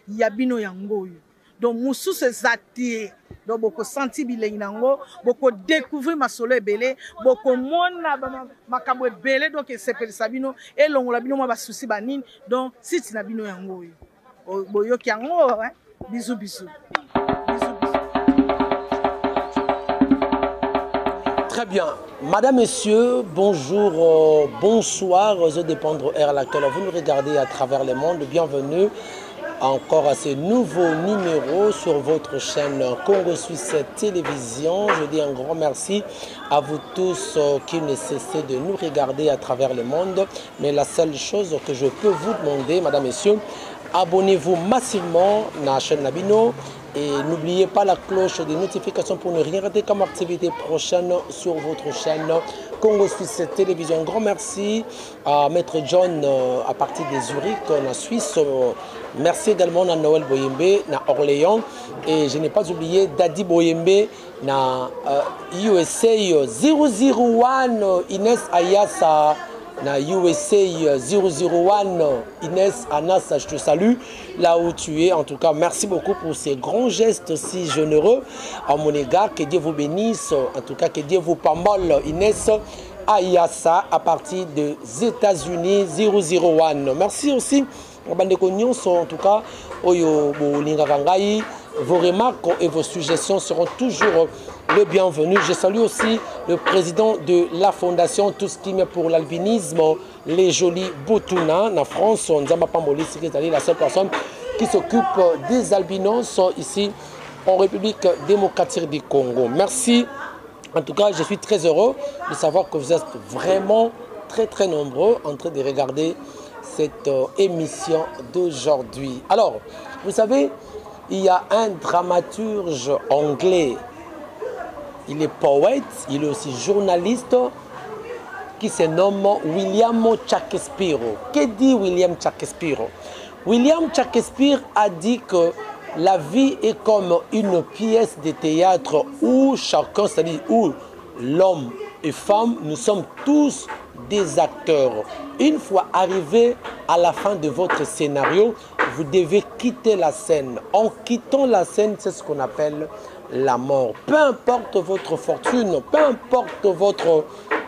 Yabino yango. Donc musu se zati. Donc boko senti bilei nango, boko découvrir ma solo belé, boko mona makambo belé donc c'est per sabino et longola bino ma ba souci banine. Donc si tu nabino yango. Boyo ki yango hein. Bisous bisous. Très bien. Madame, Messieurs, bonjour, bonsoir, The Dépendre Air Lactel. Vous nous regardez à travers le monde. Bienvenue encore à ce nouveau numéro sur votre chaîne Congo Suisse Télévision. Je dis un grand merci à vous tous qui ne cessez de nous regarder à travers le monde. Mais la seule chose que je peux vous demander, Madame, Messieurs, abonnez-vous massivement à la chaîne Nabino. Et n'oubliez pas la cloche des notifications pour ne rien rater comme activité prochaine sur votre chaîne Congo Suisse Télévision. Un grand merci à Maître John à partir de Zurich, en Suisse. Merci également à Noël Boyembe, à Orléans. Et je n'ai pas oublié Daddy Boyembe, à USA 001, Inès Ayasa. Na USA 001, Inès, Anas, je te salue là où tu es. En tout cas, merci beaucoup pour ces grands gestes si généreux à mon égard. Que Dieu vous bénisse. En tout cas, que Dieu vous parle. Inès Ayasa à partir des États-Unis 001. Merci aussi. En tout cas, vos remarques et vos suggestions seront toujours le bienvenu. Je salue aussi le président de la fondation Tout ce qui est pour l'albinisme, les jolis Botuna, en France. Nzamba Pamboli, c'est la seule personne qui s'occupe des albinos ici en République démocratique du Congo. Merci. En tout cas, je suis très heureux de savoir que vous êtes vraiment très nombreux en train de regarder cette émission d'aujourd'hui. Alors, vous savez, il y a un dramaturge anglais. Il est poète, il est aussi journaliste qui se nomme William Shakespeare. Que dit William Shakespeare? William Shakespeare a dit que la vie est comme une pièce de théâtre où chacun, c'est-à-dire où l'homme et femme, nous sommes tous des acteurs. Une fois arrivé à la fin de votre scénario, vous devez quitter la scène. En quittant la scène, c'est ce qu'on appelle la mort. Peu importe votre fortune, peu importe votre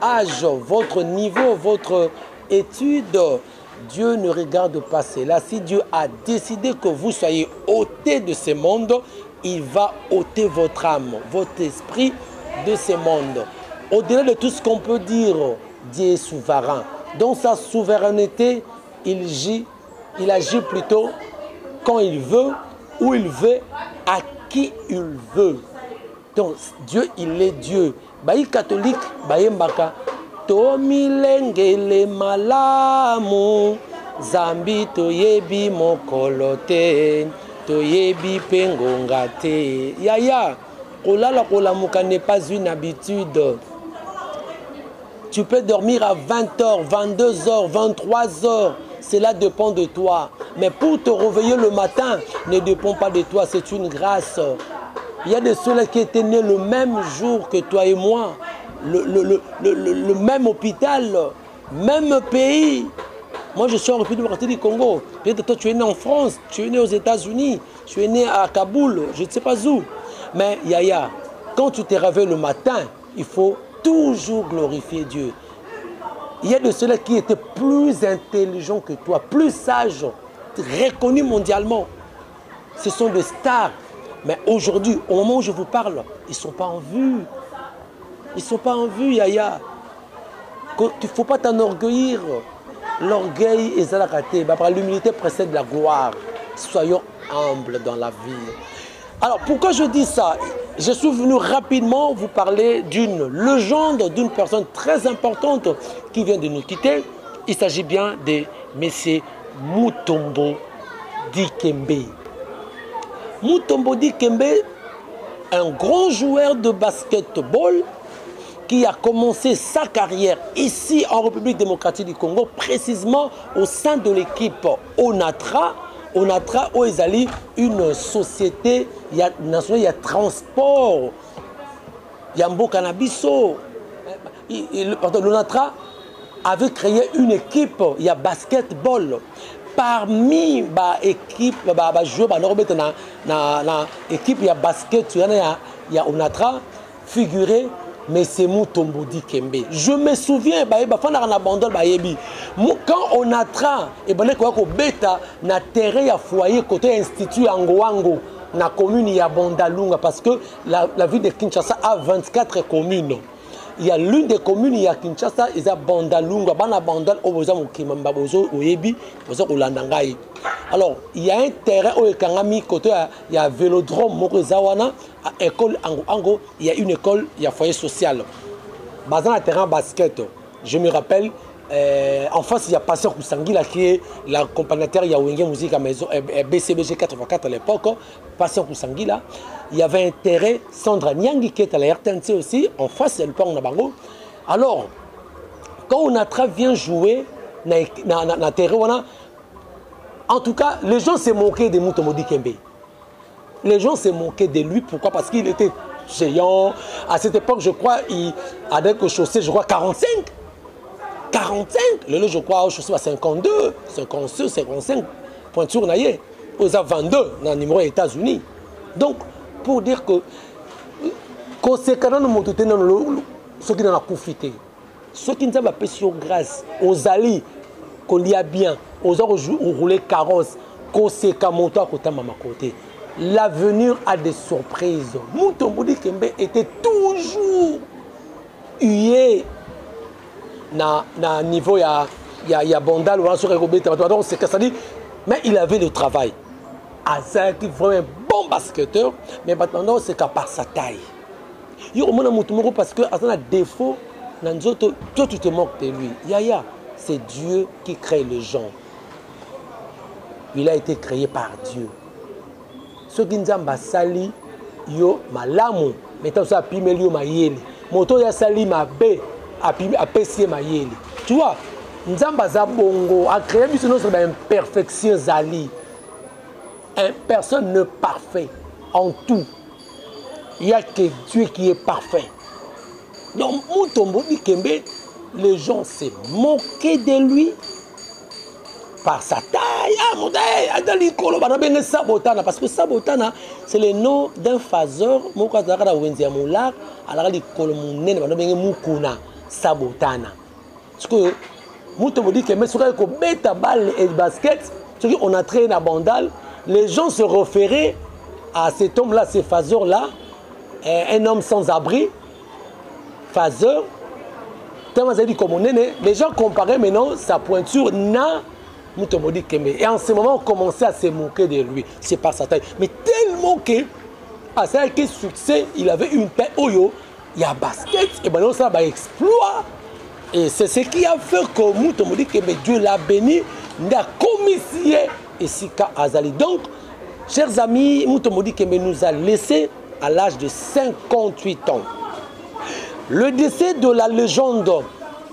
âge, votre niveau, votre étude, Dieu ne regarde pas cela. Si Dieu a décidé que vous soyez ôtés de ce monde, il va ôter votre âme, votre esprit de ce monde. Au-delà de tout ce qu'on peut dire, Dieu est souverain. Dans sa souveraineté, il agit plutôt quand il veut, où il veut, à qui il veut. Donc Dieu, il est Dieu. Baï catholique, baï mbaka. Tomilengele malamu, zambi toyebi mokolote, toyebi pengongate. Yaya, kolala kolamuka n'est pas une habitude. Tu peux dormir à 20h, 22h, 23h. Cela dépend de toi. Mais pour te réveiller le matin, ne dépend pas de toi. C'est une grâce. Il y a des ceux-là qui étaient nés le même jour que toi et moi. Le même hôpital, même pays. Moi, je suis en République démocratique du Congo. Peut-être toi, tu es né en France, tu es né aux États-Unis, tu es né à Kaboul, je ne sais pas où. Mais Yaya, quand tu te réveilles le matin, il faut toujours glorifier Dieu. Il y a de ceux-là qui étaient plus intelligents que toi, plus sages, reconnus mondialement. Ce sont des stars. Mais aujourd'hui, au moment où je vous parle, ils ne sont pas en vue. Ils ne sont pas en vue, Yaya. Il ne faut pas t'enorgueillir. L'orgueil est à la raté. L'humilité précède la gloire. Soyons humbles dans la vie. Alors, pourquoi je dis ça? Je suis venu rapidement vous parler d'une légende, d'une personne très importante qui vient de nous quitter. Il s'agit bien de M. Mutombo Dikembe. Mutombo Dikembe, un grand joueur de basketball qui a commencé sa carrière ici en République démocratique du Congo, précisément au sein de l'équipe Onatra. Onatra, où ils allaient une société nationale, il y a transport, il y a Mbo Cannabiso. L'Onatra avait créé une équipe, il y a basketball. parmi l'équipe, joueur, l'équipe, il y a basket, il y a Onatra, figuré, mais c'est Mutombo Dikembe. Je me souviens, quand Onatra, et beta na terrain à foyer côté institut Angoango, na commune ya Bondalunga, parce que la ville de Kinshasa a 24 communes. Il y a l'une des communes, il y a Kinshasa, il y a Bondalunga, alors, il y a un terrain où il y a un vélodrome, à l'école Ango, il y a une école, il y a un foyer social. Dans un terrain basket, je me rappelle, en face, il y a Pasteur Koussangila qui est l'accompagnateur, il y a Wenge Musique à maison, BCBG 84 à l'époque, Pasteur Koussangila. Il y avait un terrain, Sandra Nyangi qui est à la RTNC aussi, en face, il y a le pont Nabango. Alors, quand Onatra vient jouer dans le terrain, en tout cas, les gens se moquaient de Mutombo Dikembe. Les gens se moquaient de lui, pourquoi? Parce qu'il était géant. À cette époque, je crois, il avait que chaussée, je crois, 45. 45, le je crois, je suis à 52, 56, 55, pointure naïe, aux 22 dans le numéro des États-Unis. Donc, pour dire que, conséquemment, nous avons ceux qui n'ont pas profité, ceux qui nous ont pas sur grâce, aux alliés, qu'on y a bien, aux gens qui ont roulé carrosse, conséquemment, à côté de ma côté. L'avenir a des surprises. Mutombo Dikembe était toujours hué. Na niveau il y a Bondal ou c'est-à-dire mais il avait le travail. Azak vraiment un bon basketteur, mais maintenant c'est qu'à part sa taille. Il y a parce que à un défaut, toi tu te moques de lui. Yaya, c'est Dieu qui crée les gens. Il a été créé par Dieu. Ce qui nous a sali yo malamu, mais tant ça pimelio mayeli. Moto ya sali ma bé. Tu vois, Nzamba Zabongo a créé une imperfection Zali. Personne n'est parfait en tout. Il n'y a que Dieu qui est parfait. Donc, Mutombo Dikembe, les gens se moquaient de lui par sa taille. Parce que Sabotana, c'est le nom d'un phaseur. Sabotana. Parce que Mutombo Dikembe, si on bête à balle et basket, on a traîné à Bandal, les gens se référaient à cet homme-là, ces phaseurs-là, un homme sans abri, phaseur. Les gens comparaient maintenant sa pointure na Mutombo Dikembe. Et en ce moment, on commençait à se moquer de lui. C'est par sa taille. Mais tellement que, à ça, quel succès, il avait une paix Oyo. Il y a basket, et maintenant ça va exploit. Et c'est ce qui a fait que Mutombo Dikembe, Dieu l'a béni, n'a commissionné et Sika Azali. Donc, chers amis, Mutombo Dikembe nous a laissé à l'âge de 58 ans. Le décès de la légende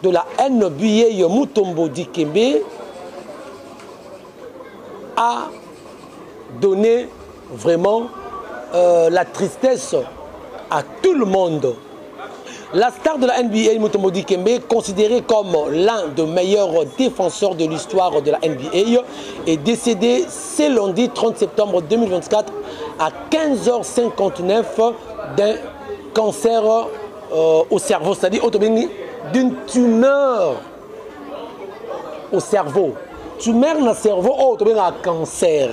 de la NBA, Mutombo Dikembe, a donné vraiment la tristesse à tout le monde. La star de la NBA, Mutombo Dikembe, considéré comme l'un des meilleurs défenseurs de l'histoire de la NBA, est décédé ce lundi 30 septembre 2024 à 15h59 d'un cancer au cerveau, c'est-à-dire d'une tumeur au cerveau. Tumeur dans le cerveau, un cancer.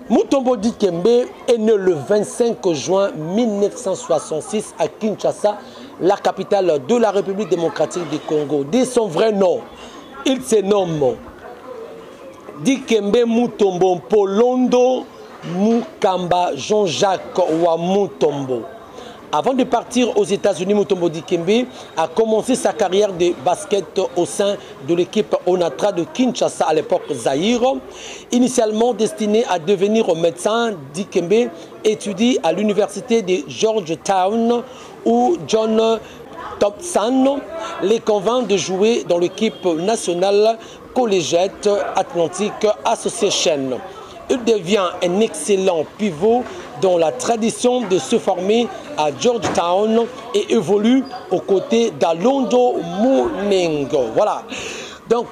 Mutombo Dikembe est né le 25 juin 1966 à Kinshasa, la capitale de la République démocratique du Congo. De son vrai nom, il se nomme Dikembe Mutombo Polondo Mukamba Jean-Jacques Wa Mutombo. Avant de partir aux États-Unis, Mutombo Dikembe a commencé sa carrière de basket au sein de l'équipe Onatra de Kinshasa à l'époque Zaïre. Initialement destiné à devenir médecin, Dikembe étudie à l'université de Georgetown où John Thompson les convainc de jouer dans l'équipe nationale Collegiate Atlantic Association. Il devient un excellent pivot dans la tradition de se former à Georgetown et évolue aux côtés d'Alondo Munengo. Voilà. Donc,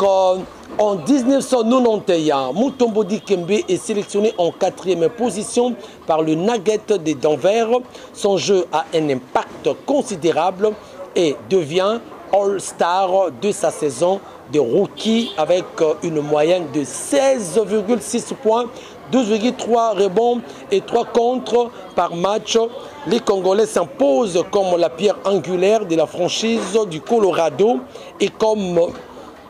En 1991, Mutombo Dikembe est sélectionné en 4e position par le Nugget de Denver. Son jeu a un impact considérable et devient All-Star de sa saison de rookie avec une moyenne de 16,6 points, 12,3 rebonds et 3 contres par match. Les Congolais s'imposent comme la pierre angulaire de la franchise du Colorado et comme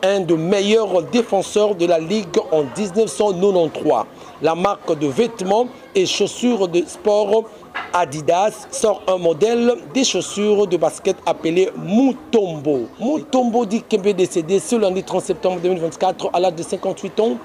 un des meilleurs défenseurs de la Ligue en 1993. La marque de vêtements et chaussures de sport Adidas sort un modèle des chaussures de basket appelé Mutombo. Mutombo Dikembe décédé ce lundi 30 septembre 2024 à l'âge de 58 ans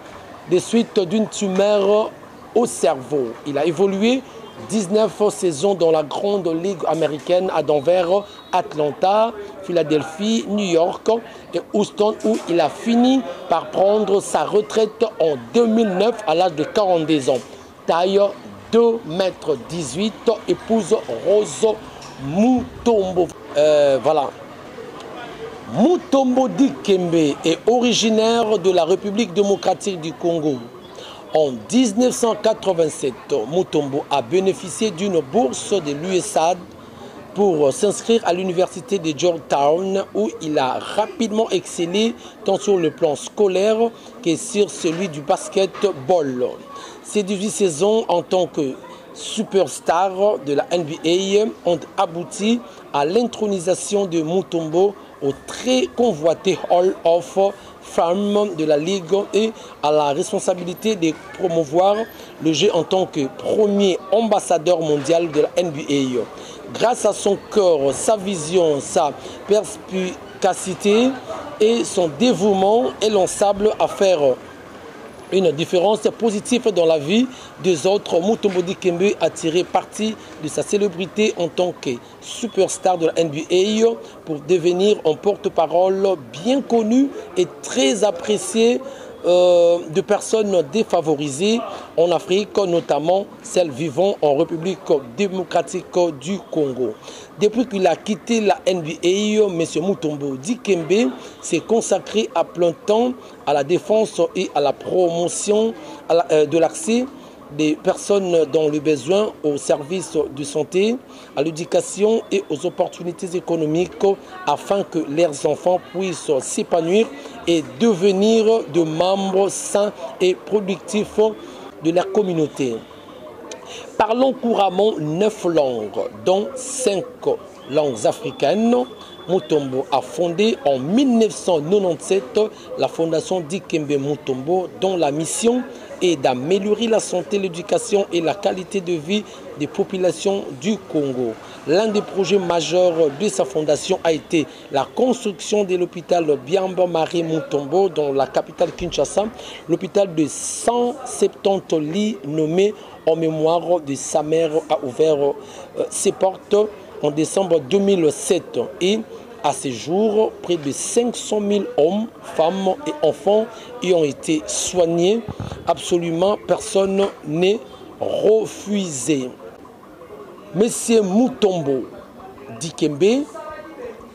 des suites d'une tumeur au cerveau. Il a évolué 19 saisons dans la grande ligue américaine à Denver, Atlanta, Philadelphie, New York et Houston où il a fini par prendre sa retraite en 2009 à l'âge de 42 ans. Taille 2,18 m, épouse Rose Mutombo. Voilà. Mutombo Dikembe est originaire de la République démocratique du Congo. En 1987, Mutombo a bénéficié d'une bourse de l'USAID pour s'inscrire à l'université de Georgetown où il a rapidement excellé tant sur le plan scolaire que sur celui du basketball. Ses 18 saisons en tant que superstar de la NBA ont abouti à l'intronisation de Mutombo au très convoité Hall of Fame de la Ligue et à la responsabilité de promouvoir le jeu en tant que premier ambassadeur mondial de la NBA. Grâce à son cœur, sa vision, sa perspicacité et son dévouement élançable à faire une différence positive dans la vie des autres, Mutombo Dikembe a tiré parti de sa célébrité en tant que superstar de la NBA pour devenir un porte-parole bien connu et très apprécié de personnes défavorisées en Afrique, notamment celles vivant en République démocratique du Congo. Depuis qu'il a quitté la NBA, M. Mutombo Dikembe s'est consacré à plein temps à la défense et à la promotion de l'accès des personnes dans le besoin aux services de santé, à l'éducation et aux opportunités économiques afin que leurs enfants puissent s'épanouir et devenir de membres sains et productifs de leur communauté. Parlons couramment 9 langues, dont 5 langues africaines. Mutombo a fondé en 1997 la fondation Dikembe Mutombo, dont la mission est d'améliorer la santé, l'éducation et la qualité de vie des populations du Congo. L'un des projets majeurs de sa fondation a été la construction de l'hôpital Biamba-Marie Mutombo dans la capitale Kinshasa. L'hôpital de 170 lits nommé en mémoire de sa mère a ouvert ses portes en décembre 2007 et à ce jour, près de 500 000 hommes, femmes et enfants y ont été soignés. Absolument personne n'est refusé. Monsieur Mutombo Dikembe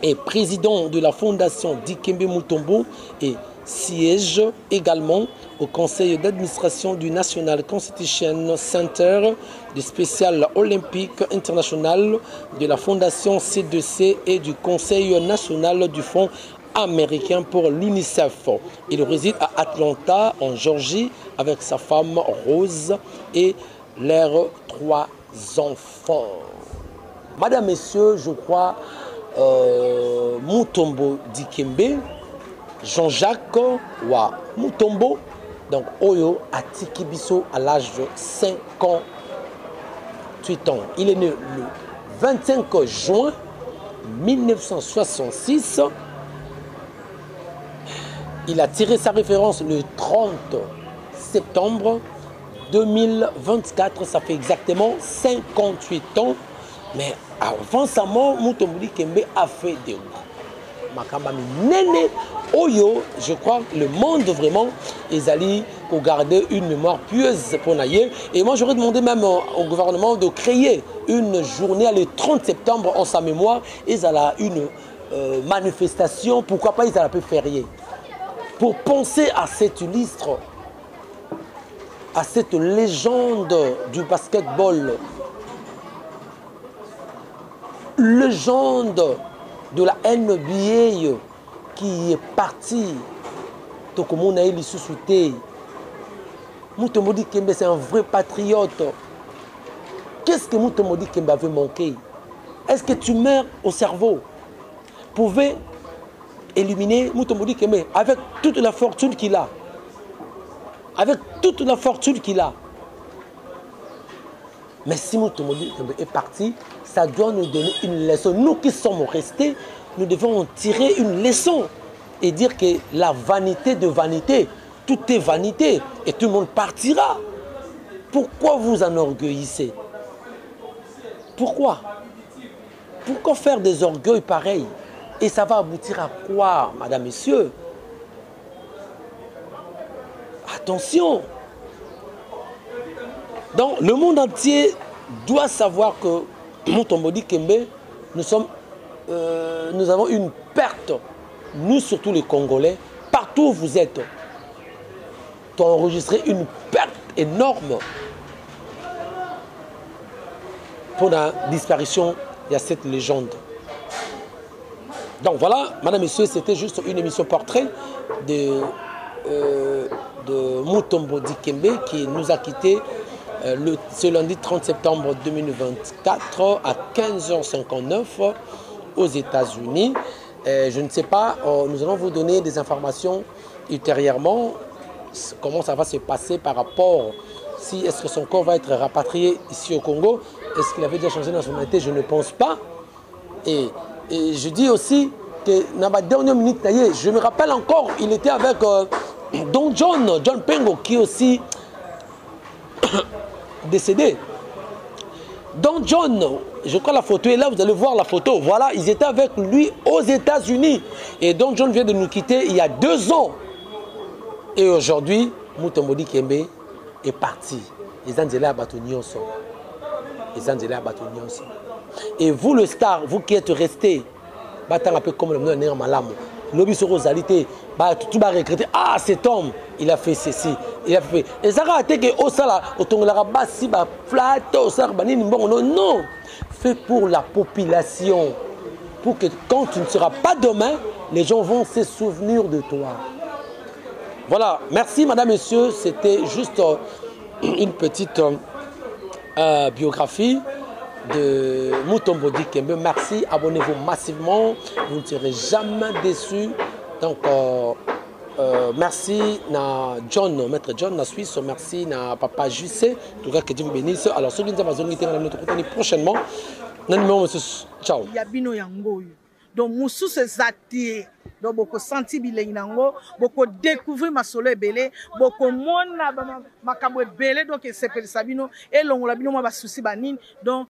est président de la fondation Dikembe Mutombo et siège également au conseil d'administration du National Constitution Center du Spécial Olympique International, de la fondation C2C et du conseil national du Fonds américain pour l'UNICEF. Il réside à Atlanta, en Géorgie, avec sa femme Rose et leurs 3 enfants. Madame, Messieurs, je crois Mutombo Dikembe, Jean-Jacques Wa Mutombo, donc Oyo Atikibiso à l'âge de 58 ans. Il est né le 25 juin 1966. Il a tiré sa référence le 30 septembre 2024. Ça fait exactement 58 ans. Mais avant sa mort, Mutombo Dikembe a fait des Makambami Nene Oyo, je crois que le monde vraiment, ils allaient pour garder une mémoire pieuse pour Naye. Et moi, j'aurais demandé même au gouvernement de créer une journée le 30 septembre en sa mémoire. Ils allaient une manifestation, pourquoi pas ils allaient un peu férié. pour penser à cet illustre, à cette légende du basketball, légende de la NBA qui est partie. Donc, mon aïe, Mutombo Dikembe, c'est un vrai patriote. Qu'est-ce que Mutombo Dikembe avait manqué? Est-ce que tu meurs au cerveau? Pouvait éliminer Mutombo Dikembe avec toute la fortune qu'il a. Avec toute la fortune qu'il a. Mais si Mutombo Dikembe est parti, ça doit nous donner une leçon. Nous qui sommes restés, nous devons en tirer une leçon et dire que la vanité de vanité, tout est vanité et tout le monde partira. Pourquoi vous enorgueillissez? Pourquoi? Pourquoi faire des orgueils pareils? Et ça va aboutir à quoi, madame, messieurs? Attention! Donc, le monde entier doit savoir que Mutombo Dikembe, nous avons une perte, nous surtout les Congolais, partout où vous êtes, tu as enregistré une perte énorme pour la disparition de cette légende. Donc voilà, madame, messieurs, c'était juste une émission portrait de Mutombo Dikembe qui nous a quittés ce lundi 30 septembre 2024 à 15h59 aux États-Unis. Je ne sais pas, nous allons vous donner des informations ultérieurement, comment ça va se passer par rapport, si est-ce que son corps va être rapatrié ici au Congo, est-ce qu'il avait déjà changé de nationalité, je ne pense pas. Et je dis aussi que dans ma dernière minute, je me rappelle encore, il était avec Don John Pengo, qui est aussi décédé. Don John, je crois la photo est là, vous allez voir la photo. Voilà, ils étaient avec lui aux États-Unis. Et Don John vient de nous quitter il y a 2 ans. Et aujourd'hui, Mutombo Dikembe est parti. Et vous, le star, vous qui êtes resté, un peu comme le nom Malam, Lobby sur Rosalité, tout va regretter. Ah, cet homme, il a fait ceci, il a fait. Et ça a été que au sala, au tongolara basi, flat, au sarbani, non. Fait pour la population. Pour que quand tu ne seras pas demain, les gens vont se souvenir de toi. Voilà, merci madame, messieurs, c'était juste une petite biographie de Mutombo Dikembe. Merci, abonnez-vous massivement, vous ne serez jamais déçus. Donc, merci à John, maître John, la Suisse, merci à papa JC, tout cas que Dieu vous bénisse. Alors, ceux qui nous avons prochainement, ciao. Donc, Moussou se zati, donc beaucoup senti bilei nango, beaucoup découvrir ma solo belé, beaucoup mona makabo belé donc c'est per sabino et l'on la bino ma souci banine donc